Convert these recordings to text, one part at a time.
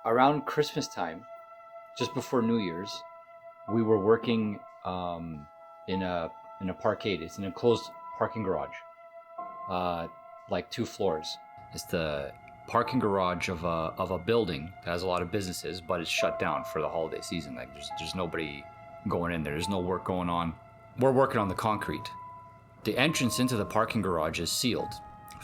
around Christmas time, just before New Year's, we were working in a parkade. It's an enclosed parking garage, like 2 floors. It's the parking garage of a building that has a lot of businesses, but it's shut down for the holiday season. Like there's nobody going in there. There's no work going on. We're working on the concrete. The entrance into the parking garage is sealed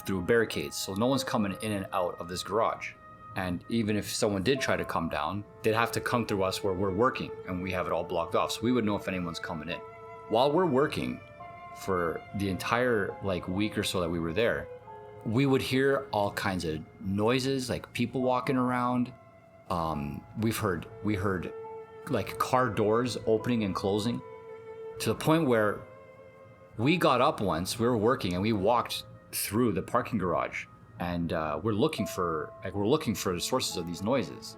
through barricades, so no one's coming in and out of this garage. And even if someone did try to come down, they'd have to come through us where we're working, and we have it all blocked off, so we would know if anyone's coming in. While we're working, for the entire week or so that we were there, we would hear all kinds of noises, like people walking around. We heard like car doors opening and closing, to the point where we got up once. We were working and we walked through the parking garage, and we're looking for the sources of these noises.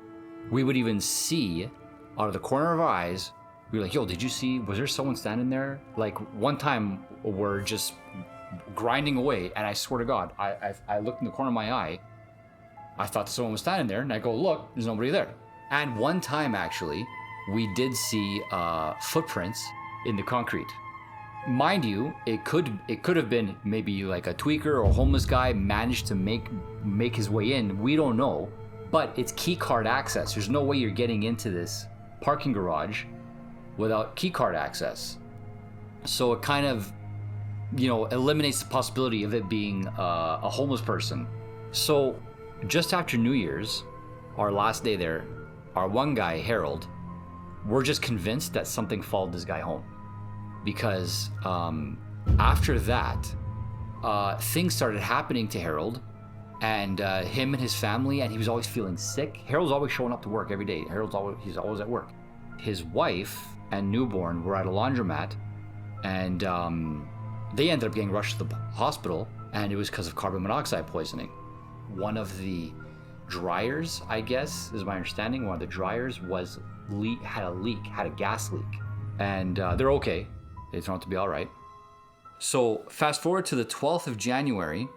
We would even see out of the corner of our eyes, we were like, yo, did you see, was there someone standing there? Like one time we're just grinding away, and I swear to God, I looked in the corner of my eye, I thought someone was standing there, and I go, look, there's nobody there. And one time actually, we did see footprints in the concrete. Mind you, it could have been maybe like a tweaker or a homeless guy managed to make his way in. We don't know, but it's key card access. There's no way you're getting into this parking garage without key card access. So it kind of, eliminates the possibility of it being a homeless person. So just after New Year's, our last day there, our one guy, Harold, we're just convinced that something followed this guy home. Because after that, things started happening to Harold and him and his family, and he was always feeling sick. Harold's always showing up to work every day. He's always at work. His wife and newborn were at a laundromat, and they ended up getting rushed to the hospital, and it was because of carbon monoxide poisoning. One of the dryers, I guess, is my understanding, one of the dryers had a gas leak, and they're okay. They turned out to be all right. So fast forward to the 12th of January,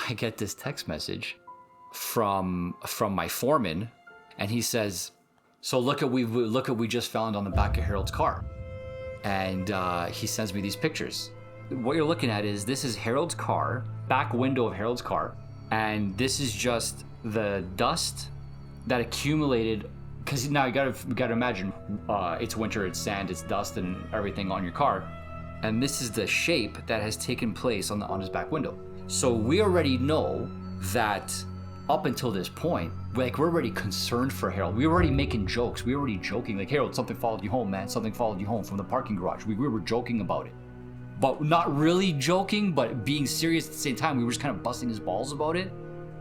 I get this text message from my foreman, and he says, so look at we just found on the back of Harold's car. And he sends me these pictures. What you're looking at this is Harold's car, back window of Harold's car, and this is just the dust that accumulated. Because now you gotta imagine, it's winter, it's sand, it's dust, and everything on your car, and this is the shape that has taken place on his back window. So we already know that up until this point, we're already concerned for Harold. We were already making jokes. We were already joking, like, Harold, something followed you home, man. Something followed you home from the parking garage. We were joking about it, but not really joking, but being serious at the same time. We were just kind of busting his balls about it.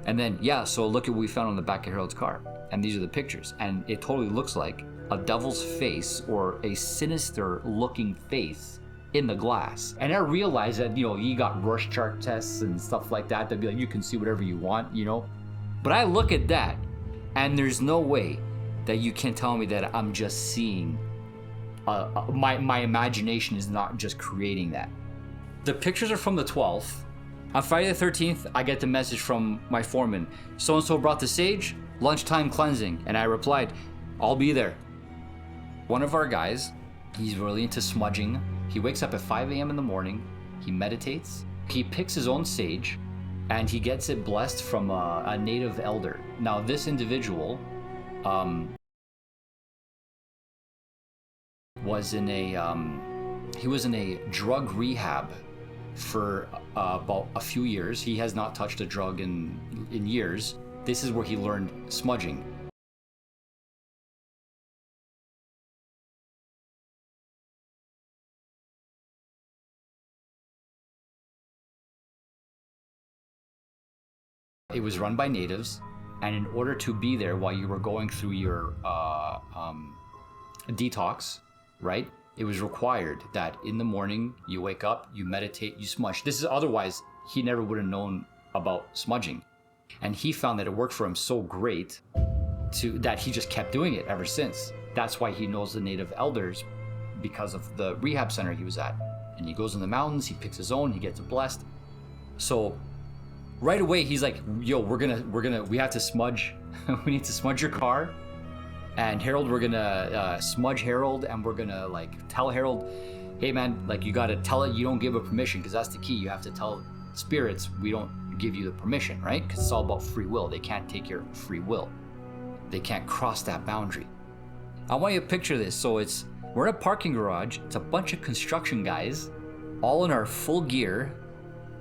And then, so look at what we found on the back of Harold's car. And these are the pictures, and it totally looks like a devil's face or a sinister looking face in the glass. And I realize that, you got Rorschach tests and stuff like that be like, you can see whatever you want, But I look at that, and there's no way that you can tell me that I'm just seeing, my imagination is not just creating that. The pictures are from the 12th. On Friday the 13th, I get the message from my foreman. So-and-so brought the sage, lunchtime cleansing. And I replied, I'll be there. One of our guys, he's really into smudging. He wakes up at 5 a.m. in the morning. He meditates. He picks his own sage, and he gets it blessed from a native elder. Now, this individual was in a drug rehab for about a few years. He has not touched a drug in years. This is where he learned smudging. It was run by natives, and in order to be there while you were going through your detox, right? It was required that in the morning you wake up, you meditate, you smudge. This is otherwise he never would have known about smudging, and he found that it worked for him so great that he just kept doing it ever since. That's why he knows the native elders, because of the rehab center he was at. And he goes in the mountains, he picks his own, he gets blessed. So right away he's like, yo, we have to smudge we need to smudge your car. And Harold, we're gonna smudge Harold, and we're gonna like tell Harold, hey man, like you gotta tell it you don't give a permission, because that's the key. You have to tell spirits we don't give you the permission, right? Because it's all about free will. They can't take your free will. They can't cross that boundary. I want you to picture this. So we're in a parking garage. It's a bunch of construction guys, all in our full gear,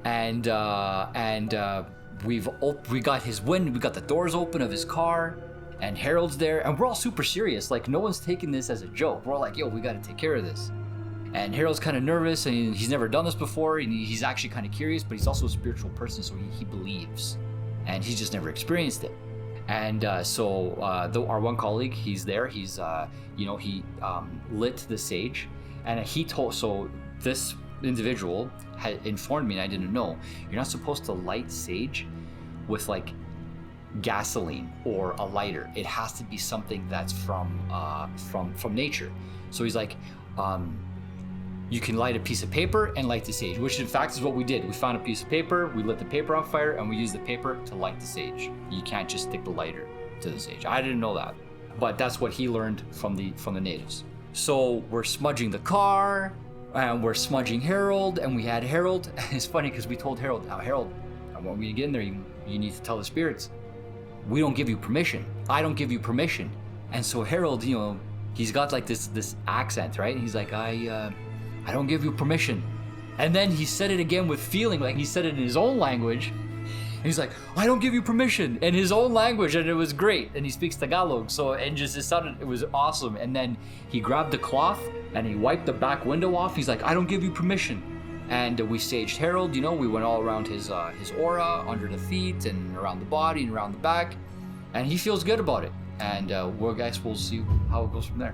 and we got his we got the doors open of his car. And Harold's there, and we're all super serious. Like, no one's taking this as a joke. We're all like, yo, we gotta take care of this. And Harold's kind of nervous, and he's never done this before, and he's actually kind of curious, but he's also a spiritual person, so he believes. And he's just never experienced it. And so our one colleague, he's there. He's, he lit the sage. And so this individual had informed me, and I didn't know, you're not supposed to light sage with, like, gasoline or a lighter. It has to be something that's from nature. So he's like, you can light a piece of paper and light the sage, which in fact is what we did. We found a piece of paper, we lit the paper on fire, and we used the paper to light the sage. You can't just stick the lighter to the sage. I didn't know that, but that's what he learned from the natives. So we're smudging the car, and we're smudging Harold, and we had Harold. It's funny because we told Harold, now Harold, I want you to get in there, you need to tell the spirits, we don't give you permission. I don't give you permission. And so Harold, he's got like this accent, right? He's like, I don't give you permission. And then he said it again with feeling, like he said it in his own language. And he's like, I don't give you permission, in his own language, and it was great. And he speaks Tagalog, it was awesome. And then he grabbed the cloth and he wiped the back window off. He's like, I don't give you permission. And we saged Harold, we went all around his aura, under the feet and around the body and around the back. And he feels good about it. And we'll see how it goes from there.